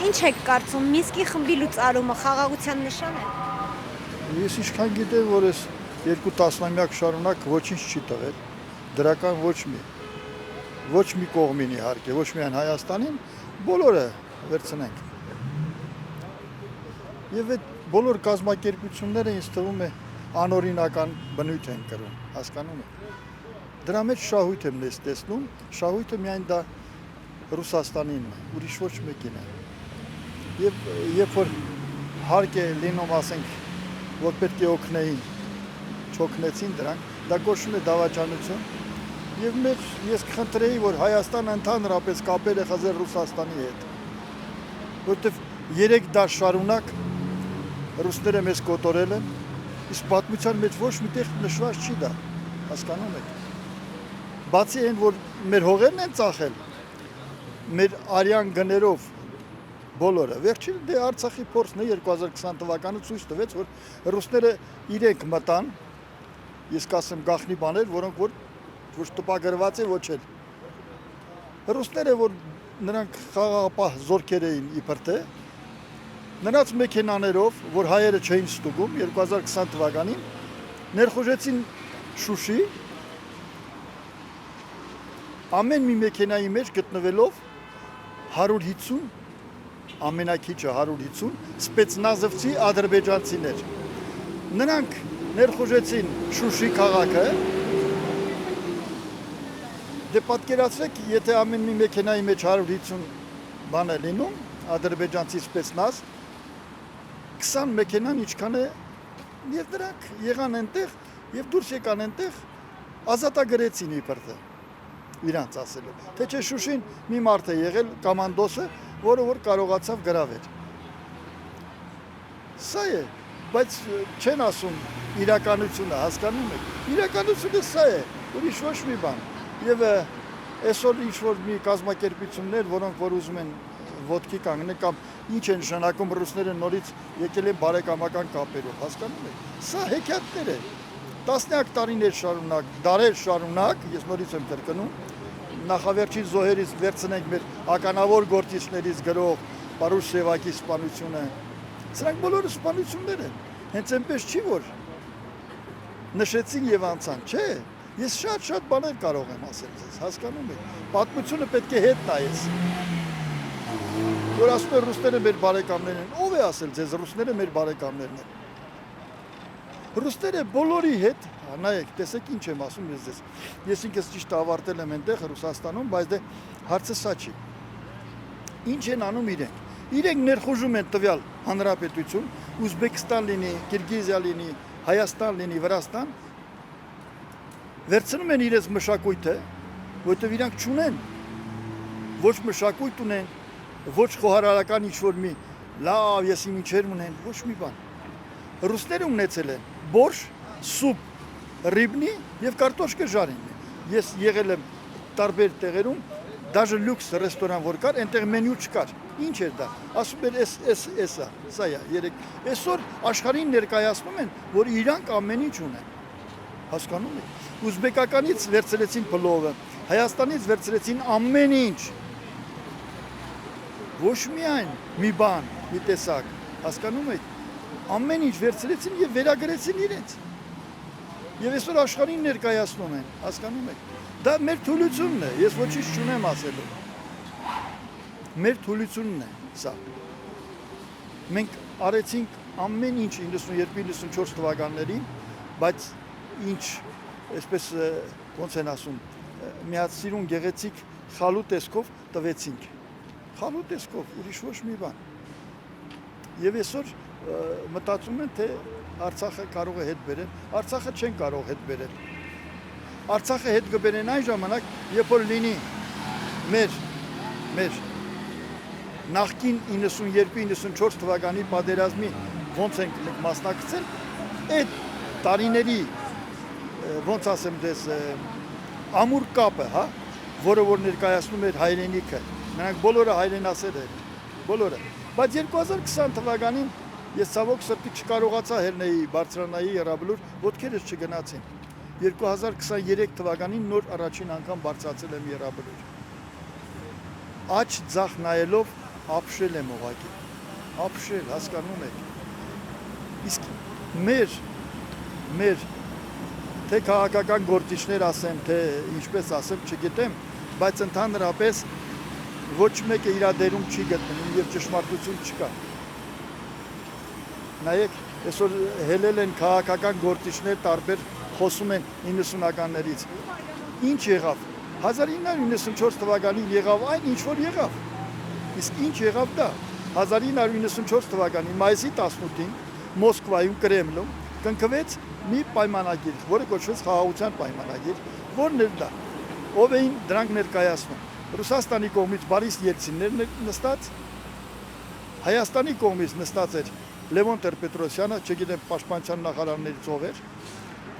Ինչ եք կարծում, Մինսկի խմբի լուծարումը խաղաղության նշան է։ Ես ինչքան գիտեմ, որ այս 2 տասնամյակ շարունակ ոչինչ չի տվել, դրական ոչ մի կողմին իհարկե, ոչ միայն Հայաստանին, բոլորը վերցնենք։ Եվ այդ բոլոր կազմակերպությունները ինձ թվում է անօրինական բնույթ են կրում, հասկանում եք։ Դրա մեջ շահույթ եմ տեսնում, շահույթը միայն դա Ռուսաստանինն է, ուրիշ ոչ մեկին է։ Եվ երբ որ հարկ է լինում, ասենք, որ պետք է օգնեին, չօգնեցին դրանք, դա կոչվում է դավաճանություն։ Եվ ես կխնդրեի, որ Հայաստանը ընդհանրապես կապերը խզեր Ռուսաստանի հետ։ Որտեվ 3 դար շարունակ ռուսները մեզ կոտորել են, իսկ պատմության մեջ ոչ միտեղ նշված չի դա, հասկանում եք։ Բացի այն, որ մեր հողերն են ծախել, մեր արյան գներով բոլորը, վերջին դե Արցախի փորձն է 2020 թվականը ցույց տվեց, որ ռուսները իրենք մտան, ես կասեմ գաղտնի բաներ, որոնք ոչ տպագրված է, ոչ էլ։ Ռուսները, որ նրանք խաղաղապահ զորքեր էին իբր թե, նրանց մեքենաներով, որ հայերը չէին ստուգում 2020 թվականին, ներխուժեցին Շուշի, ամեն մի մեքենայի մեջ գտնվելով 150 ամենակիչը 150 սպեցնազովցի ադրբեջանցիներ։ Նրանք ներխուժեցին Շուշի քաղաքը։ Դե պատկերացրեք, եթե ամեն մի մեքենայի մեջ 150 բան է լինում, ադրբեջանցի սպեցնազ, 20 մեքենան ինչքան է, եւ դրանք եղան այնտեղ եւ դուրս եկան այնտեղ, ազատագրեցին իբր թե իրանց ասելով, թե չէ Շուշին մի մարդ է եղել կոմանդոսը, որը որ կարողացավ գրավել։ Սա է, բայց չեն ասում իրականությունը, հասկանում եք։ Իրականությունը սա է, ուրիշ ոչ մի բան։ Եվ այսօր ինչ-որ մի կազմակերպություններ, որոնք որ ուզում են ոտքի կանգնել կամ ինչ են նշանակում ռուսները նորից եկել են բարեկամական կապերով, հասկանում եք։ Սա հեքիաթներ է։ Տասնյակ տարիներ շարունակ, դարեր շարունակ, ես նորից եմ կրկնում, նախավերջին զոհերից վերցնենք մեր ականավոր գործիչներից գրող Պարուշ Սևակի սպանությունը։ Սրանք բոլորը սպանություններ են։ Հենց այնպես չի, որ նշեցին եւ անցան, չէ։ Ես շատ բաներ կարող եմ ասել ձեզ, հասկանում եք։ Պատմությունը պետք է հետ նայես։ Որ ասում են ռուսները մեր բարեկամներն են, ով է ասել ձեզ ռուսները մեր բարեկամներն են։ Ռուսները բոլորի հետ, նայեք, տեսեք ինչ եմ ասում ես ձեզ։ Ես ինքս ճիշտ ավարտել եմ այնտեղ Ռուսաստանում, բայց դե հարցը սա չի։ Ինչ են անում իրենք։ Իրենք ներխուժում են տվյալ հանրապետություն, Ուզբեկստան լինի, Կիրգիզիա լինի, Հայաստան լինի, Վրաստան, վերցնում են իրենց մշակույթը, որտեղ իրանք չունեն ոչ մշակույթ ունեն, ոչ խոհարարական ինչ-որ մի լավ ես իմ ինչեր ունեն, ոչ մի բան։ Ռուսները ունեցել են բորշ, սուպ, ռիբնի եւ կարտոշկա ժարինի։ Ես եղել եմ տարբեր տեղերում, դաժե լյուքս ռեստորան որ կար, այնտեղ մենյու չկար։ Ինչ էր դա։ Ասում են էսա, սա է, երեք։ Այսօր աշխարհին ներկայացնում են, որ իրանք ամեն ինչ ունեն։ Հասկանում եք։ Ուզբեկականից վերցրեցին փլովը, Հայաստանից վերցրեցին ամեն ինչ։ Ոչ միայն մի բան, մի տեսակ, հասկանում եք, ամեն ինչ վերցրեցին եւ վերագրեցին իրենց։ Եվ այսօր աշխարհին ներկայացնում են, հասկանում եք։ Դա մեր թուլությունն է, ես ոչինչ չունեմ ասելու։ Մեր թուլությունն է սա։ Մենք արեցինք ամեն ինչ 92-94 թվականներին, բայց ինչ, այսպես ոնց են ասում, միացիրուն գեղեցիկ խալու տեսքով տվեցինք։ Խալու տեսքով, ուրիշ ոչ մի բան։ Եվ այսօր մտածում են, թե Արցախը կարող է հետ բերել, Արցախը չեն կարող հետ բերել։ Արցախը հետ կբերեն այն ժամանակ, երբ որ լինի մեր նախկին 92-94 թվականի պատերազմի ոնց ենք մասնակցել, այդ տարիների, ոնց ասեմ դες, ամուր կապը, հա, որը որ ներկայացնում էր հայրենիքը, նրանք բոլորը հայրենասեր են, բոլորը։ Բայց 2020 թվականին ես ցավոք սրտի չկարողացա հեռնեի բարձրանայի Եռաբլուր, ոտքերս չգնացին։ 2023 թվականին նոր առաջին անգամ բարձրացել եմ Եռաբլուր։ Աջ ձախ նայելով ապշել եմ ուղղակի։ Ապշել, հասկանում եք։ Իսկ մեր թե քաղաքական գործիչներ ասեմ, թե ինչպես ասեմ, չգիտեմ, բայց ընդհանրապես ոչ մեկը իր դերում չի գտնում եւ ճշմարտություն չկա։ Նայեք, այսօր հելել են քաղաքական գործիչներ տարբեր խոսում են 90-ականներից։ Ինչ եղավ։ 1994 թվականին եղավ այն, ինչ որ եղավ։ Իսկ ինչ եղավ դա։ 1994 թվականի մայիսի 18-ին Մոսկվայում Կրեմլում կնքվեց մի պայմանագիր, որը կոչվեց խաղաղության պայմանագիր, որն էր դա։ Ով էին դրանք ներկայացնում։ Ռուսաստանի կողմից Բորիս Ելցինն նստած, Հայաստանի կողմից նստած էր Լևոն Տեր-Պետրոսյանը, չգիտեմ պաշտպանության նախարարներից ով էր,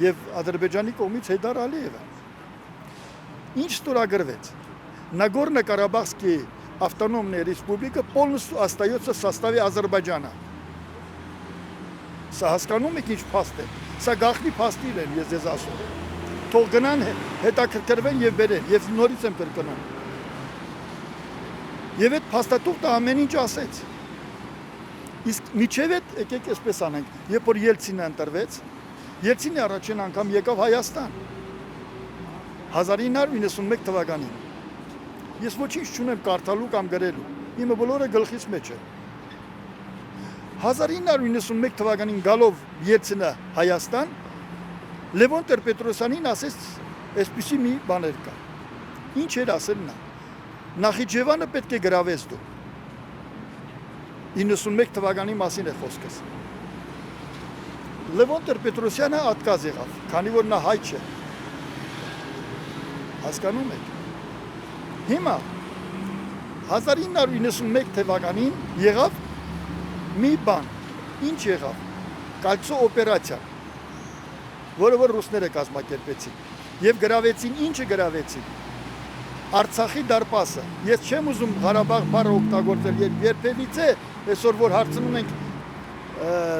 եւ Ադրբեջանի կողմից Հեյդար Ալիևը։ Ինչ ստորագրվեց։ Նագորնո-Կարաբախսկի автономная республика полностью остается в составе Азербайджана։ Սա հասկանում եք ինչ փաստ է։ Սա գաղտնի փաստիլ են, ես ձեզ ասում։ Թող գնան հետաքրքրվեն եւ բերեն, եւ նորից եմ կրկնում։ Եվ այդ փաստաթուղթը ամեն ինչ ասեց։ Իսկ միջև այդ եկեք այսպես անենք, երբ որ Ելցինը ընտրվեց, Ելցինը առաջին անգամ եկավ Հայաստան 1991 թվականին։ Ես ոչինչ չունեմ կարդալու կամ գրելու։ Իմը բոլորը գլխից մեջ է։ 1991 թվականին գալով Ելցինը Հայաստան, Լևոն Տեր-Պետրոսյանին ասեց, այսպիսի մի բաներ կա։ Ինչ էր ասել նա։ Նախիջևանը պետք է գրավես դու։ 91 թվականի մասին է խոսքս։ Լևոն Տեր-Պետրոսյանը ատկազ եղավ, քանի որ նա հայ չէ։ Հասկանում եք։ Հիմա 1991 թվականին եղավ մի բան, ինչ եղավ, կալցո օպերացիա, որը որ ռուսները կազմակերպեցին, և գրավեցին, ինչը գրավեցին, Արցախի դարպասը, ես չեմ ուզում Ղարաբաղ բառը օգտագործել, երբևիցե, այսօր որ հարցնում ենք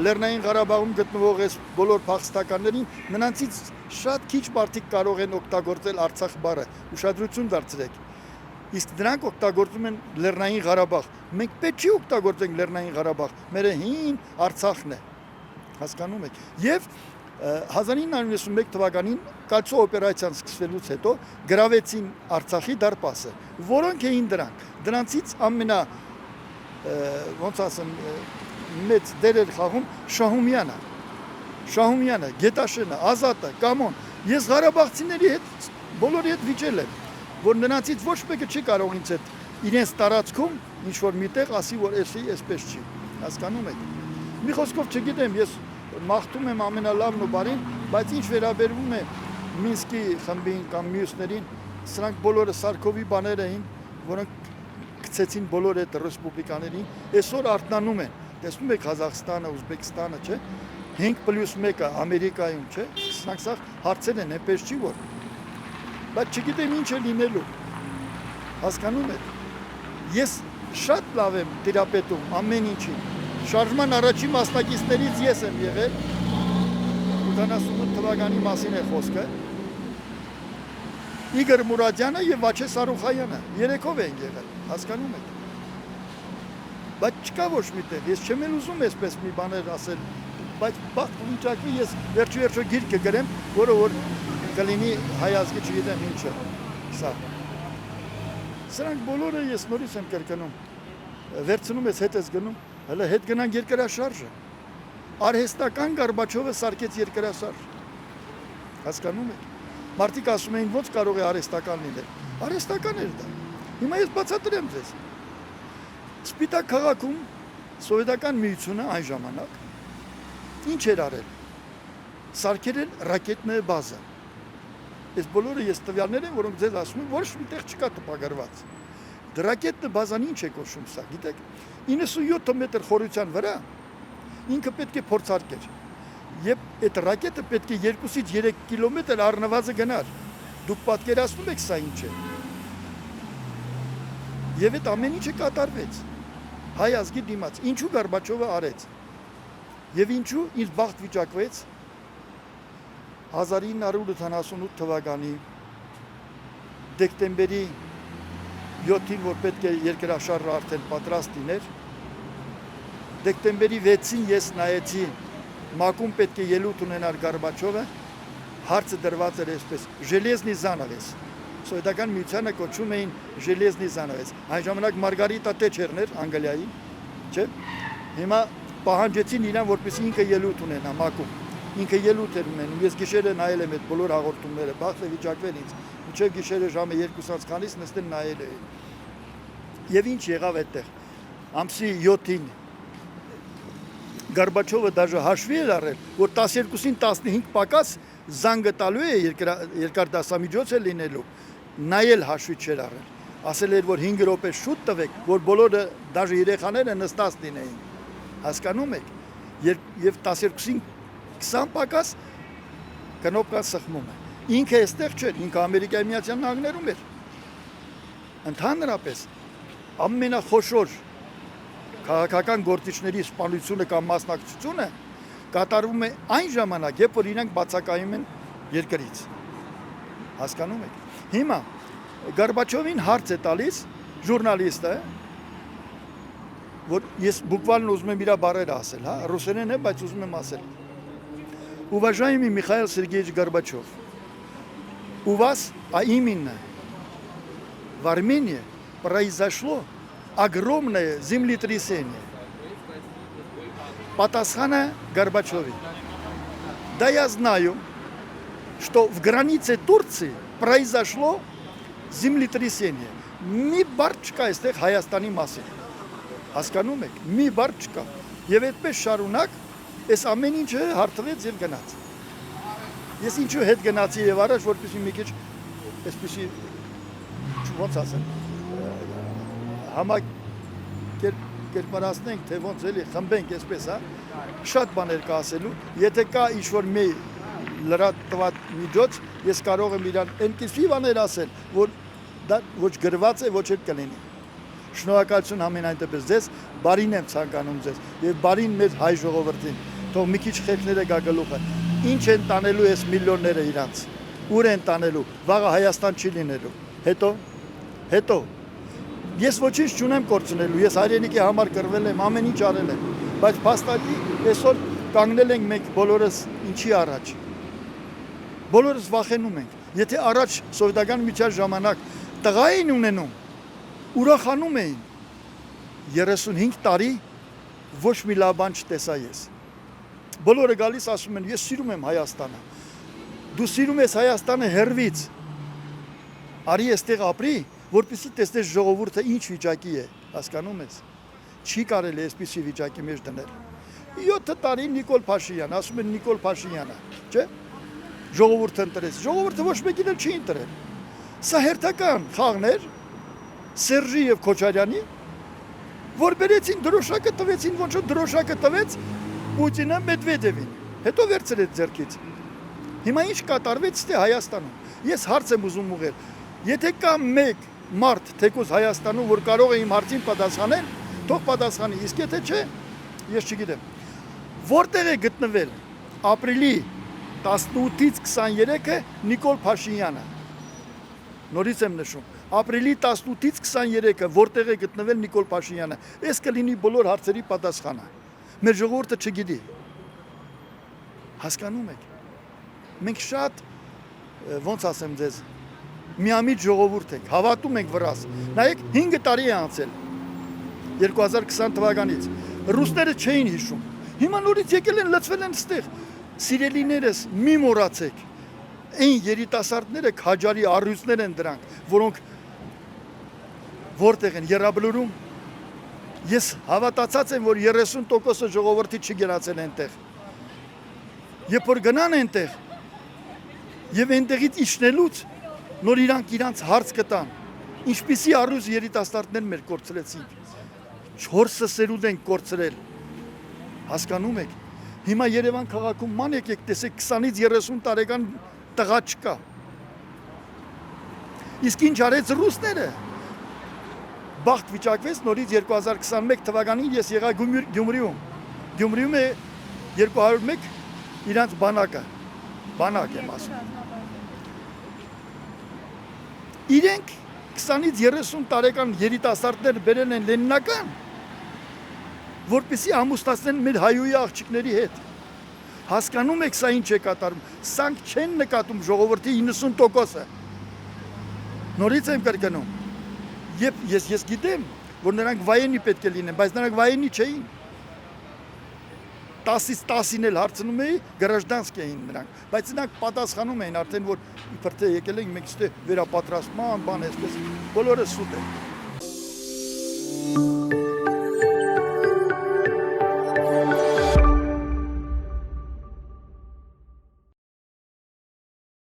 Լեռնային Ղարաբաղում գտնվող այս բոլոր փախստականներին, նրանցից շատ քիչ մարդիկ կարող են օգտագործել Արցախ բառը, ուշադրություն դարձրեք։ Իսկ դրանք օգտագործում են Լեռնային Ղարաբաղ։ Մենք պետք չի օգտագործենք Լեռնային Ղարաբաղ, մեր հին Արցախն է։ Հասկանում եք։ Եվ 1991 թվականին կալցո օպերացիան սկսվելուց հետո գրավեցին Արցախի դարպասը, որոնք էին դրանք։ Դրանցից ոնց ասեմ, մեծ դեր էր խաղում Շահումյանը, Գետաշենը, Ազատը, Կամոն։ Ես ղարաբաղցիների հետ բոլորի հետ վիճել եմ, որ նրանցից ոչ մեկը չի կարող ինձ հետ իրենց տարածքում ինչ որ միտեղ ասի, որ այսպես չի։ Հասկանում եք։ Մի խոսքով չգիտեմ, ես մաղթում եմ ամենալավն ու բարին, բայց ինչ վերաբերվում է Մինսկի խմբին կամ մյուսներին, սրանք բոլորը Սարկովի բաներ էին, որոնք գցեցին բոլոր այդ ռեսպուբլիկաներին, այսօր արթնանում են։ Տեսնում եք Ղազախստանը, Ուզբեկստանը, չէ՞։ 5+1-ը Ամերիկայում, չէ՞։ Սրանք սա հարցեր են, այնպես չի որ։ Բայց չգիտեմ ինչ է լինելու։ Հասկանում եք։ Ես շատ լավ եմ տիրապետում ամեն ինչին։ Շարժման առաջին մասնակիցներից ես եմ եղել, 88 թվականի մասին է խոսքը, Իգոր Մուրադյանը և Վաչե Սարուխայանը, երեքով են եղել, հասկանում եք։ Բայց չկա ոչ մի տեղ, ես չեմ էլ ուզում այսպես մի բաներ ասել, բայց բախտ վիճակվի ես վերջո գիրքը գրեմ, որը որ կլինի հայ ազգի չգիտեմ ինչը, սա։ Սրանք բոլորը ես նորից եմ կրկնում, վերցնում ես հետ ես գնում, հələ հետ գնանք երկրաշարժը, արհեստական Գորբաչովը սարքեց երկրաշարժ, հասկանում եք, մարդիկ ասում էին ոնց կարող է արհեստական լինել, արհեստական էր դա, հիմա ես բացատրեմ ձեզ, Սպիտակ քաղաքում սովետական միությունը այն ժամանակ ինչ էր արել, սարքել էր ռակետնե բազա, այս բոլորը ես տվյալներ են, որոնք ձեզ ասում են, ոչ մի տեղ չկա տպագրված, ռակետնե բազան ինչ է կոչվում սա, գիտեք, 97 մետր խորության վրա ինքը պետք է փորձարկեր եւ այդ ռակետը պետք է 2-ից 3 կիլոմետր առնվազն գնար։ Դուք պատկերացնում եք սա ինչ է։ Եվ այդ ամեն ինչը կատարվեց։ Հայ ազգի դիմաց։ Ինչու Գորբաչովը արեց։ Եվ ինչու իր բախտ վիճակվեց 1978 թվականի դեկտեմբերի 7-ին, որ պետք է երկրաշարժը արդեն պատրաստ լիներ, դեկտեմբերի 6-ին ես նայեցի ՄԱԿ-ում պետք է ելույթ ունենար Գորբաչովը, հարցը դրված էր այսպես. Ժելեզնի զանավես։ Սովետական միությանը կոչում էին Ժելեզնի զանավես։ Այն ժամանակ Մարգարիտա Թետչերն էր Անգլիայի, չէ՞։ Հիմա պահանջեցին իրան, որպեսզի ինքը ելույթ ունենա ՄԱԿ-ում։ Ինքը ելույթ էր ունենում։ Ես գիշերը նայել եմ այդ բոլոր հաղորդումները, բախտ է վիճակվել ինձ։ Մինչև գիշերը ժամը 2-ից քանից նստել նայել էի։ Եվ ինչ եղավ այդտեղ։ Ամսի 7-ին Գորբաչովը դաժե հաշվի էր առել, որ 12-ին 15 պակաս զանգը տալու է երկար դասամիջոց է լինելու, նայել հաշվի չէր առել։ Ասել էր, որ 5 րոպե շուտ տվեք, որ բոլորը դաժե երեխաները նստած լինեին։ Հասկանում եք։ Եվ 12-ին 20 պակաս կնոպկան սխմում է։ Ինքը այստեղ չէր, ինքը Ամերիկայի Միացյալ Նահանգներում էր։ Ընդհանրապես ամենախոշոր քաղաքական գործիչների սպանությունը կամ մասնակցությունը կատարվում է այն ժամանակ, երբ որ իրենք բացակայում են երկրից։ Հասկանում եք։ Հիմա Գորբաչովին հարց է տալիս ժուրնալիստը, որ ես բուկվալն ուզում եմ իր բառերը ասել, հա, ռուսերեն է, բայց ուզում եմ ասել։ Уважаемый Михаил Сергеевич Горбачев, у вас, а именно в Армении произошло огромное землетрясение. Патасхана Горбачеве. Да я знаю, что в границе Турции произошло землетрясение. Մի բառ չկա այստեղ Հայաստանի մասին։ Հասկանում եք, մի բառ չկա։ Եվ այդպես շարունակ այս ամեն ինչը հարթվեց եւ գնաց։ Ես ինչու հետ գնացի եւ առաջ, որպեսզի մի քիչ այսպեսի ոնց ասեմ, կերպարացնենք, թե ոնց էլի խմբենք այսպես, հա, շատ բաներ կա ասելու, եթե կա ինչ-որ մի լրատվական միջոց, ես կարող եմ իրան այնպիսի բաներ ասել, որ դա ոչ գրված է, ոչ էլ կլինի։ Շնորհակալություն ամենայն դեպս ձեզ, բարին եմ ցանկանում ձեզ եւ բարին մեր հայ ժողովրդին։ Թող մի քիչ խելքները գա գլուխը։ Ինչ են տանելու այս միլիոնները իրանց։ Ուր են տանելու։ Վաղը Հայաստան չի լինելու։ Հետո ես ոչինչ չունեմ կորցնելու, ես հայրենիքի համար կռվել եմ, ամեն ինչ արել եմ, բայց փաստարկի այսօր կանգնել ենք մենք բոլորս ինչի առաջ։ Բոլորս վախենում ենք։ Եթե առաջ սովետական միության ժամանակ տղա էին ունենում, ուրախանում էին։ 35 տարի ոչ մի լավ բան չտեսա ես։ Բոլորը գալիս ասում են, ես սիրում եմ Հայաստանը։ Դու սիրում ես Հայաստանը հեռվից։ Արի այստեղ ապրի, որպեսզի տեսնես ժողովուրդը ինչ վիճակի է, հասկանում ես։ Չի կարելի այսպիսի վիճակի մեջ դնել։ 7 տարի Նիկոլ Փաշինյան, ասում են Նիկոլ Փաշինյանը, չէ՞։ Ժողովուրդը ընտրեց։ Ժողովուրդը ոչ մեկին էլ չի ընտրել։ Սա հերթական խաղն էր Սերժի եւ Քոչարյանի, որ բերեցին դրոշակը տվեցին, ոնց որ դրոշակը տվեց Պուտինը Մեդվեդևին, հետո վերցրեց ձեռքից։ Հիմա ինչ կատարվեց թե Հայաստանում։ Ես հարց եմ ուզում ուղղել։ Եթե կա մեկ մարդ թեկուզ Հայաստանում, որ կարող է իմ հարցին պատասխանել, թող պատասխանի, իսկ եթե չէ, ես չգիտեմ։ Որտեղ է գտնվել ապրիլի 18-ից 23-ը Նիկոլ Փաշինյանը։ Նորից եմ նշում, ապրիլի 18-ից 23-ը որտեղ է գտնվել Նիկոլ Փաշինյանը։ Այս կլինի բոլոր հարցերի պատասխանը։ Մեր ժողովուրդը չգիտի։ Հասկանում եք։ Մենք շատ ոնց ասեմ ձեզ, միամիտ ժողովուրդ ենք, հավատում ենք վրաս։ Նայեք 5 տարի է անցել 2020 թվականից։ Ռուսները չէին հիշում։ Հիմա նորից եկել են, լցվել են ստեղ։ Սիրելիներս, մի մոռացեք։ Այն երիտասարդները քաջարի առյուծներ են դրանք, որոնք որտեղ են Եռաբլուրում։ Ես հավատացած եմ, որ 30% ժողովրդի չգնացել այնտեղ։ Երբ որ գնան այնտեղ եւ այնտեղից իջնելուց նոր իրանք հարց կտան։ Ինչպիսի առյուծ երիտասարդներ մեր կորցրեցին։ 4 սերունդ են կորցրել։ Հասկանում եք։ Հիմա Երևան քաղաքում ման եկեք տեսեք 20-ից 30 տարեկան տղա չկա։ Իսկ ինչ արեց ռուսները։ Բախտ վիճակվեց նորից 2021 թվականին ես եղա Գյումրիում։ Գյումրիում է 201 իրանց բանակը։ Բանակ եմ ասում։ Իրենք 20-ից 30 տարեկան երիտասարդներ բերել են լենինական, որպեսզի ամուսնացնեն մեր հայուի աղջիկների հետ։ Հասկանում եք սա ինչ է կատարում։ Սանք չեն նկատում ժողովրդի 90%-ը։ Նորից եմ կրկնում։ Եվ ես գիտեմ, որ նրանք վայենի պետք է լինեն, բայց նրանք վայենի չէին։ 10-ից 10-ին էլ հարցնում էի, գրաժդանսկ էին նրանք, բայց նրանք պատասխանում էին արդեն, որ իբր թե եկել ենք մենք ստե վերապատրաստման, բան այսպես, բոլորը սուտ է։